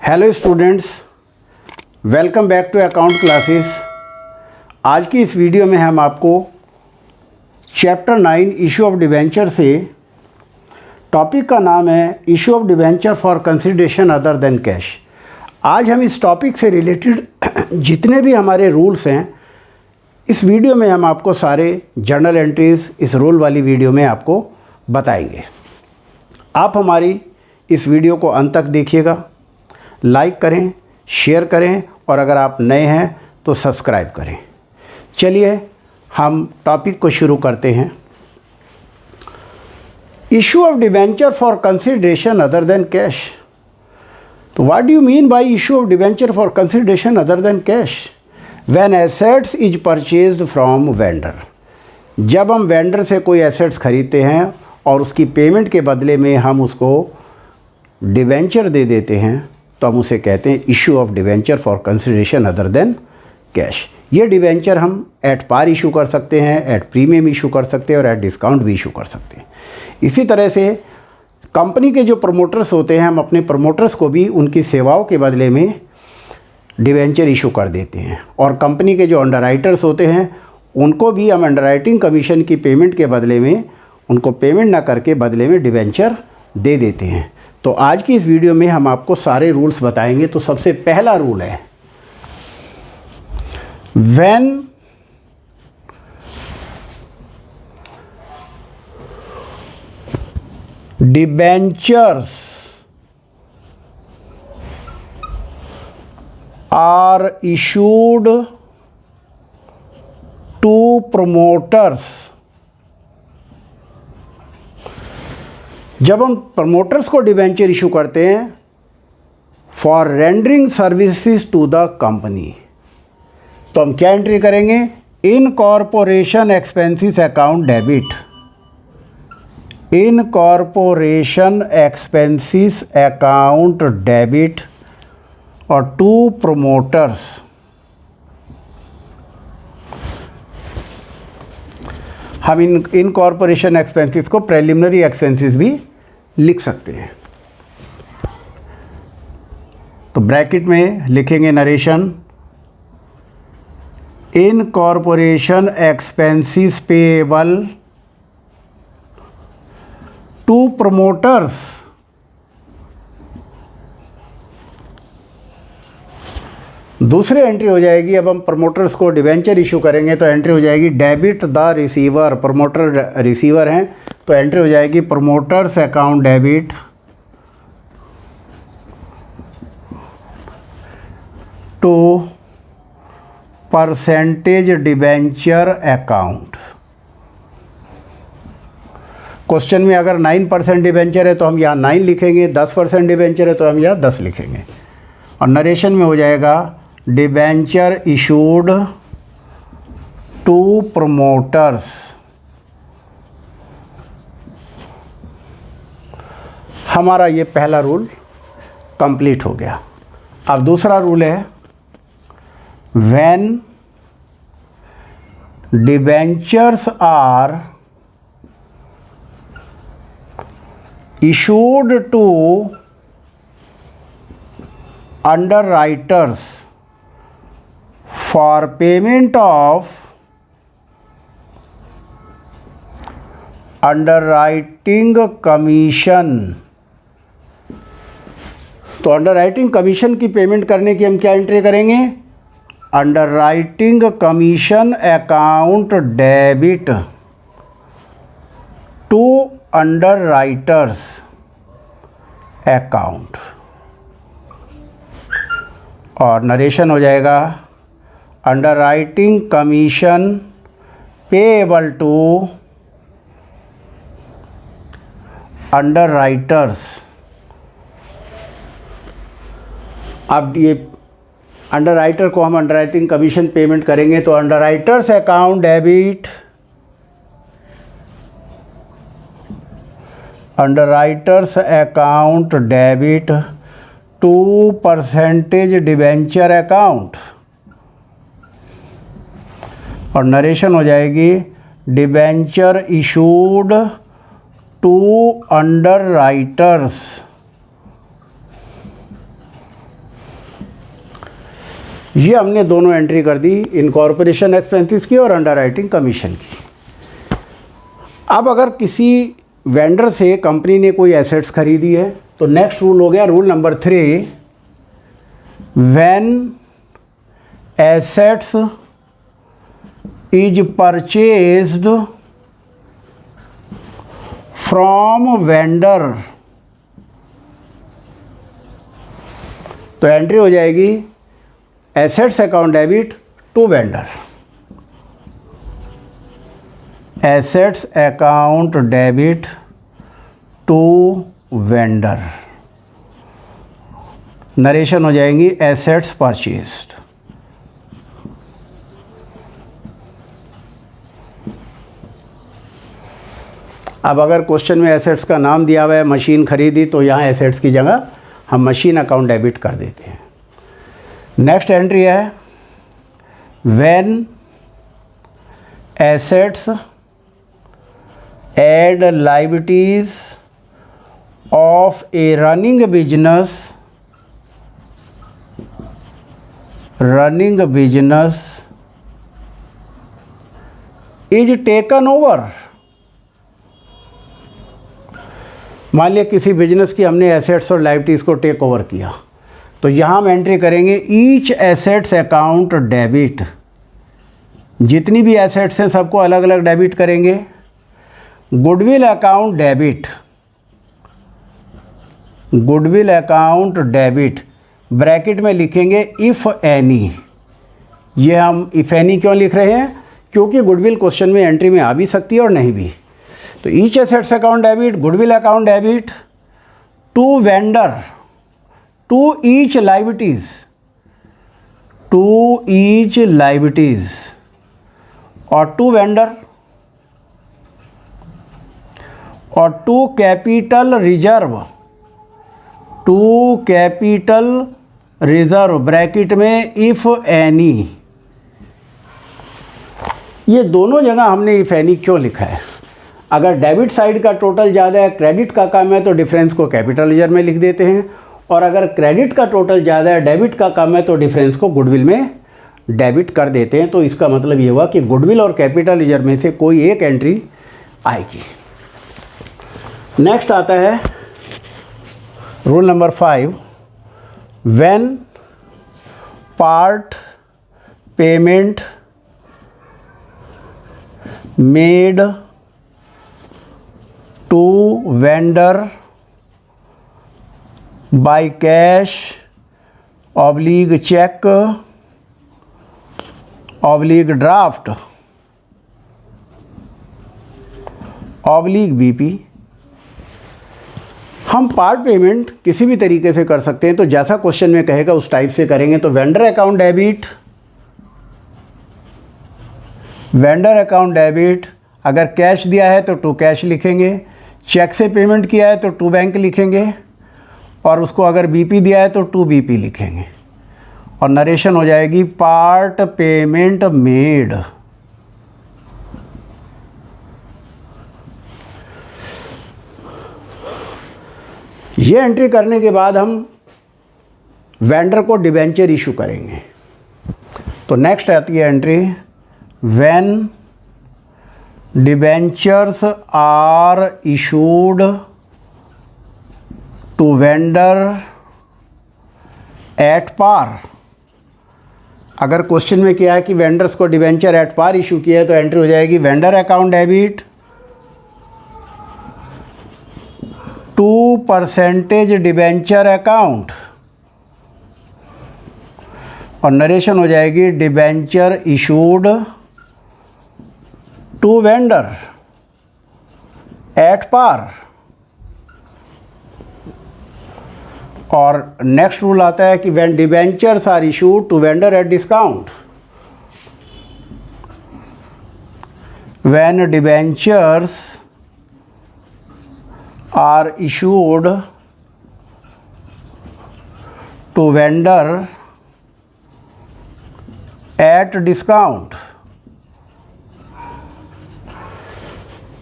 Hello students, welcome back to account classes. आज की इस वीडियो में हम आपको चैप्टर 9 इशू ऑफ डिवेंचर से, टॉपिक का नाम है issue of debenture for consideration other than cash. आज हम इस टॉपिक से रिलेटेड जितने भी हमारे रूल्स हैं, इस वीडियो में हम आपको सारे जर्नल एंट्रीज इस रूल वाली वीडियो में आपको बताएंगे। आप हमारी इस वीडियो को अंत तक देखिएगा, लाइक करें, शेयर करें और अगर आप नए हैं तो सब्सक्राइब करें। चलिए हम टॉपिक को शुरू करते हैं। Issue of debenture for consideration other than cash. तो what do you mean by issue of debenture for consideration other than cash? When assets is purchased from vendor. जब हम वेंडर से कोई एसेट्स खरीदते हैं और उसकी पेमेंट के बदले में हम उसको डिवेंचर दे देते हैं, तो हम उसे कहते हैं issue of debenture for consideration other than cash. ये डिवेंचर हम एट पार इशू कर सकते हैं, एट प्रीमियम इशू कर सकते हैं और एट डिस्काउंट भी इशू कर सकते हैं। इसी तरह से कंपनी के जो प्रमोटर्स होते हैं, हम अपने प्रमोटर्स को भी उनकी सेवाओं के बदले में डिवेंचर इशू कर देते हैं। और कंपनी के जो अंडरराइटर्स होते हैं, उनको भी हम अंडरराइटिंग कमीशन की पेमेंट के बदले में, उनको पेमेंट ना करके बदले में डिवेंचर दे देते हैं। तो आज की इस वीडियो में हम आपको सारे रूल्स बताएंगे। तो सबसे पहला रूल है, when debentures are issued to promoters. जब हम प्रमोटर्स को डिवेंचर इशू करते हैं for rendering services to the company, तो हम क्या एंट्री करेंगे? Incorporation expenses account debit. Incorporation expenses account debit और टू प्रमोटर्स। हम इन कॉरपोरेशन एक्सपेंसेस को प्रिलिमिनरी एक्सपेंसेस भी लिख सकते हैं। तो ब्रैकेट में लिखेंगे narration, incorporation expenses payable to promoters दूसरी एंट्री हो जाएगी। अब हम प्रमोटर्स को डिवेंचर इशू करेंगे तो एंट्री हो जाएगी debit the receiver. Promoter receiver हैं तो एंट्री हो जाएगी promoters account debit to percentage debenture account. Question में अगर 9% डिवेंचर है तो हम यहाँ 9 लिखेंगे, 10% डिवेंचर है तो हम यहाँ 10 लिखेंगे। और नरेशन में हो जाएगा डिवेंचर इशूड टू प्रमोटर्स। हमारा ये पहला रूल कंप्लीट हो गया। अब दूसरा रूल है, when debentures are issued to underwriters for payment of underwriting commission। तो अंडरराइटिंग कमीशन की पेमेंट करने की हम क्या एंट्री करेंगे? Underwriting commission account debit to underwriters account. और नरेशन हो जाएगा underwriting commission payable to underwriters. अब ये अंडरराइटर को हम अंडरराइटिंग कमीशन पेमेंट करेंगे तो underwriters account debit, underwriters account debit to percentage debenture account. और नरेशन हो जाएगी डिवेंचर इशूड टू अंडरराइटर्स ये हमने दोनों एंट्री कर दी, इनकॉर्पोरेशन एक्सपेंसेस की और अंडरराइटिंग कमीशन की। अब अगर किसी वेंडर से कंपनी ने कोई एसेट्स खरीदी है तो नेक्स्ट रूल हो गया rule number 3, when assets is purchased from vendor, तो एंट्री हो जाएगी assets account debit to vendor, assets account debit to vendor, narration हो जाएंगी एसेट्स परचेज्ड। अब अगर क्वेश्चन में एसेट्स का नाम दिया हुआ है मशीन खरीदी, तो यहाँ एसेट्स की जगह हम मशीन अकाउंट डेबिट कर देते हैं। नेक्स्ट एंट्री है when assets and liabilities of a running business is taken over. मान लिया किसी बिजनेस की हमने एसेट्स और लायबिलिटीज़ को टेक ओवर किया, तो यहाँ हम एंट्री करेंगे ईच एसेट्स अकाउंट डेबिट, जितनी भी एसेट्स हैं सबको अलग अलग डेबिट करेंगे। Goodwill account debit, goodwill account debit bracket में लिखेंगे इफ़ एनी। ये हम इफ़ एनी क्यों लिख रहे हैं? क्योंकि गुडविल क्वेश्चन में एंट्री में आ भी सकती है और नहीं भी। तो each assets account debit, goodwill account debit to vendor, to each liabilities, to each liabilities और टू वेंडर और to capital reserve, to capital reserve bracket में इफ एनी। ये दोनों जगह हमने इफ एनी क्यों लिखा है? अगर डेबिट साइड का टोटल ज़्यादा है, क्रेडिट का कम है, तो डिफरेंस को कैपिटल रिजर्व में लिख देते हैं, और अगर क्रेडिट का टोटल ज़्यादा है, डेबिट का कम है, तो डिफरेंस को गुडविल में डेबिट कर देते हैं। तो इसका मतलब ये हुआ कि गुडविल और कैपिटल रिजर्व में से कोई एक एंट्री आएगी। नेक्स्ट आता है rule number 5, when part payment made to vendor by cash oblique cheque oblique draft oblique BP. हम पार्ट पेमेंट किसी भी तरीके से कर सकते हैं, तो जैसा क्वेश्चन में कहेगा उस टाइप से करेंगे। तो vendor account debit, vendor account debit, अगर कैश दिया है तो टू कैश लिखेंगे, चेक से पेमेंट किया है तो टू बैंक लिखेंगे, और उसको अगर बीपी दिया है तो टू बीपी लिखेंगे, और नरेशन हो जाएगी पार्ट पेमेंट मेड। ये एंट्री करने के बाद हम वेंडर को डिबेंचर इशू करेंगे। तो नेक्स्ट आती है entry when debentures are issued to vendor at par. अगर क्वेश्चन में क्या है कि वेंडर्स को डिबेंचर एट पार इशू किया है, तो एंट्री हो जाएगी vendor account debit 2% debenture account, और नरेशन हो जाएगी debenture issued to vendor at par. और नेक्स्ट रूल आता है कि when debentures are issued to vendor at discount, when debentures are issued to vendor at discount,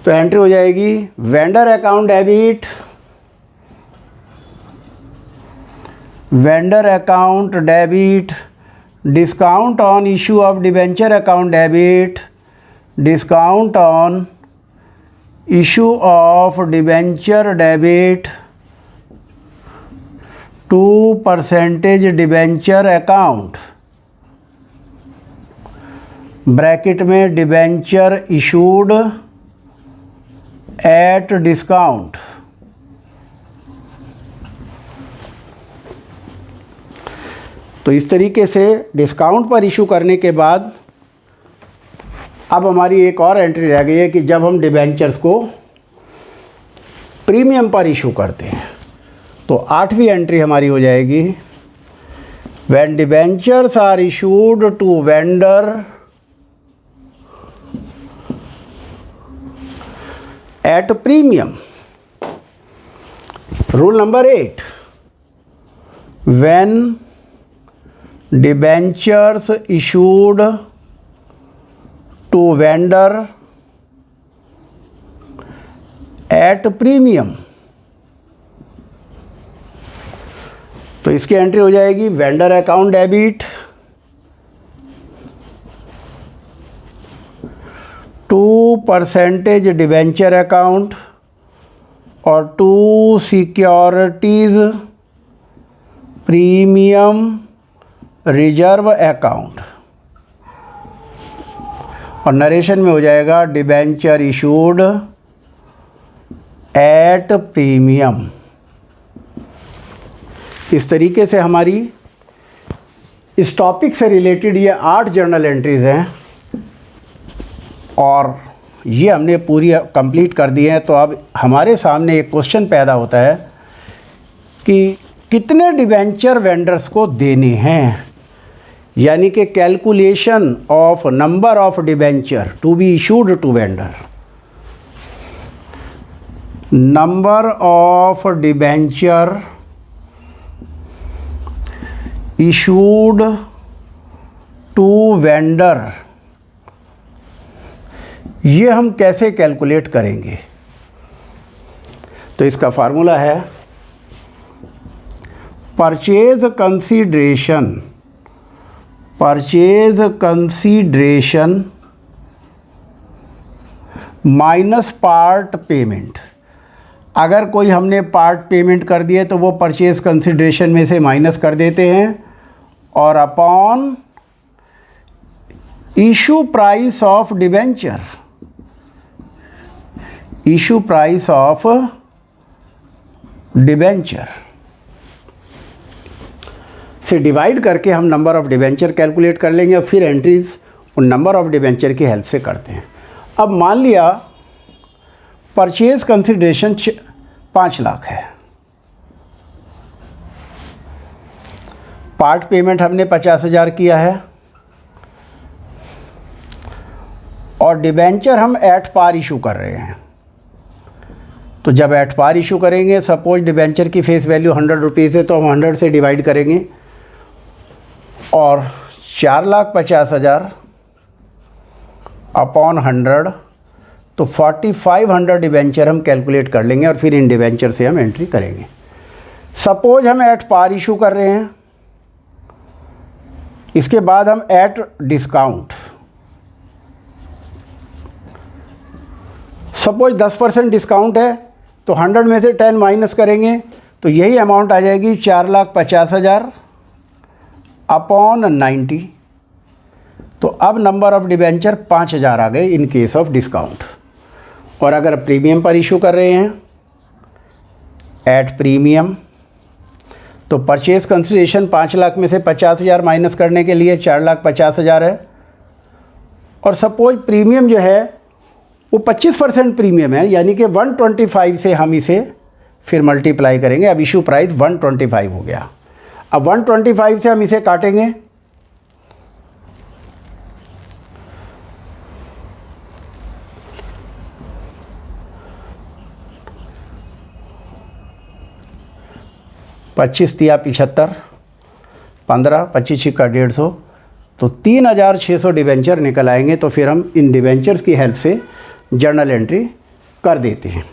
तो एंट्री हो जाएगी vendor account debit, vendor account debit discount on issue of debenture account debit, discount on issue of debenture debit to percentage debenture account, bracket में debenture issued at discount. तो इस तरीके से discount पर issue करने के बाद अब हमारी एक और एंट्री रह गई है कि जब हम डिबेंचर्स को प्रीमियम पर इशू करते हैं, तो 8वीं एंट्री हमारी हो जाएगी, when debentures are issued to vendor at premium. Rule number 8, when debentures issued to vendor at premium। तो इसकी एंट्री हो जाएगी vendor account debit to percentage debenture account और to securities premium reserve account, और narration में हो जाएगा debenture issued at premium. इस तरीके से हमारी इस टॉपिक से रिलेटेड ये 8 जर्नल एंट्रीज़ हैं और ये हमने पूरी कंप्लीट कर दी हैं। तो अब हमारे सामने एक क्वेश्चन पैदा होता है कि कितने डिबेंचर वेंडर्स को देने हैं, यानी कि calculation of number of debenture to be issued to vendor. Number of debenture issued to vendor, ये हम कैसे कैलकुलेट करेंगे? तो इसका फार्मूला है purchase consideration minus part payment. अगर कोई हमने पार्ट पेमेंट कर दिए तो वो परचेज कंसीडरेशन में से माइनस कर देते हैं, और upon issue price of debenture, issue price of debenture से डिवाइड करके हम नंबर ऑफ डिबेंचर कैलकुलेट कर लेंगे और फिर एंट्रीज उन नंबर ऑफ डिबेंचर की हेल्प से करते हैं। अब मान लिया परचेज कंसिडरेशन 5 लाख है, पार्ट पेमेंट हमने 50,000 किया है और डिबेंचर हम एट पार इशू कर रहे हैं। तो जब एट पार इशू करेंगे, सपोज डिबेंचर की फेस वैल्यू 100 रुपीज़ है, तो हम 100 से डिवाइड करेंगे और 4,50,000 अपॉन 100, तो 4,500 डिबेंचर हम कैलकुलेट कर लेंगे और फिर इन डिबेंचर से हम एंट्री करेंगे। सपोज हम एट पार इशू कर रहे हैं, इसके बाद हम एट डिस्काउंट, सपोज 10% डिस्काउंट है तो 100 में से 10 माइनस करेंगे तो यही अमाउंट आ जाएगी 4,50,000 अपॉन 90। तो अब नंबर ऑफ डिबेंचर 5,000 आ गए इन केस ऑफ डिस्काउंट। और अगर प्रीमियम पर इशू कर रहे हैं एट प्रीमियम, तो परचेज कंसिडरेशन 5 लाख में से 50,000 माइनस करने के लिए 4,50,000 है, और सपोज प्रीमियम जो है वो 25% प्रीमियम है, यानी कि 125 से हम इसे फिर मल्टीप्लाई करेंगे। अब इशू प्राइस 125 हो गया। अब 125 से हम इसे काटेंगे, पच्चीस तिया 75, 15, 25 छिक्का 150, तो 3,600 डिबेंचर निकल आएंगे। तो फिर हम इन डिबेंचर्स की हेल्प से जर्नल एंट्री कर देते हैं।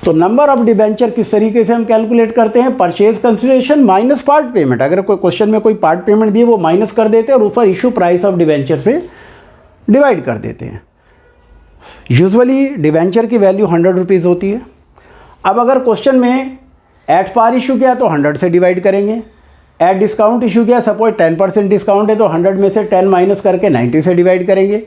तो नंबर ऑफ डिबेंचर किस तरीके से हम कैलकुलेट करते हैं, purchase consideration minus part payment. अगर कोई क्वेश्चन में कोई पार्ट पेमेंट दिए वो माइनस कर देते हैं और ऊपर इशू प्राइस ऑफ डिबेंचर से डिवाइड कर देते हैं। यूजुअली डिबेंचर की वैल्यू 100 रुपीज़ होती है। अब अगर क्वेश्चन में एट पार इशू किया तो 100 से डिवाइड करेंगे, एट डिस्काउंट इशू किया सपोज 10% डिस्काउंट है तो 100 में से 10 माइनस करके 90 से डिवाइड करेंगे,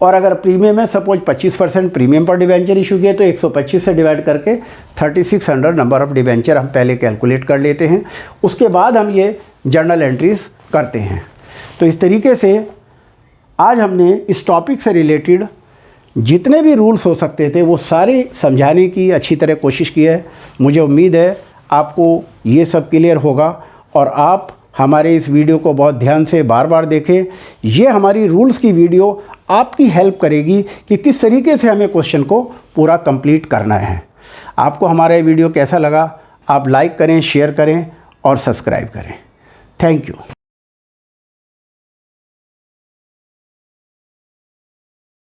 और अगर प्रीमियम है सपोज 25% प्रीमियम पर डिबेंचर इशू किया तो 125 से डिवाइड करके 3600 नंबर ऑफ डिबेंचर हम पहले कैलकुलेट कर लेते हैं। उसके बाद हम ये जर्नल एंट्रीज करते हैं। तो इस तरीके से आज हमने इस टॉपिक से रिलेटेड जितने भी रूल्स हो सकते थे वो सारे समझाने की अच्छी तरह कोशिश की है। मुझे उम्मीद है आपको ये सब क्लियर होगा और आप हमारे इस वीडियो को बहुत ध्यान से बार बार देखें। ये हमारी रूल्स की वीडियो आपकी हेल्प करेगी कि किस तरीके से हमें क्वेश्चन को पूरा कंप्लीट करना है। आपको हमारा ये वीडियो कैसा लगा, आप लाइक करें, शेयर करें और सब्सक्राइब करें। Thank you.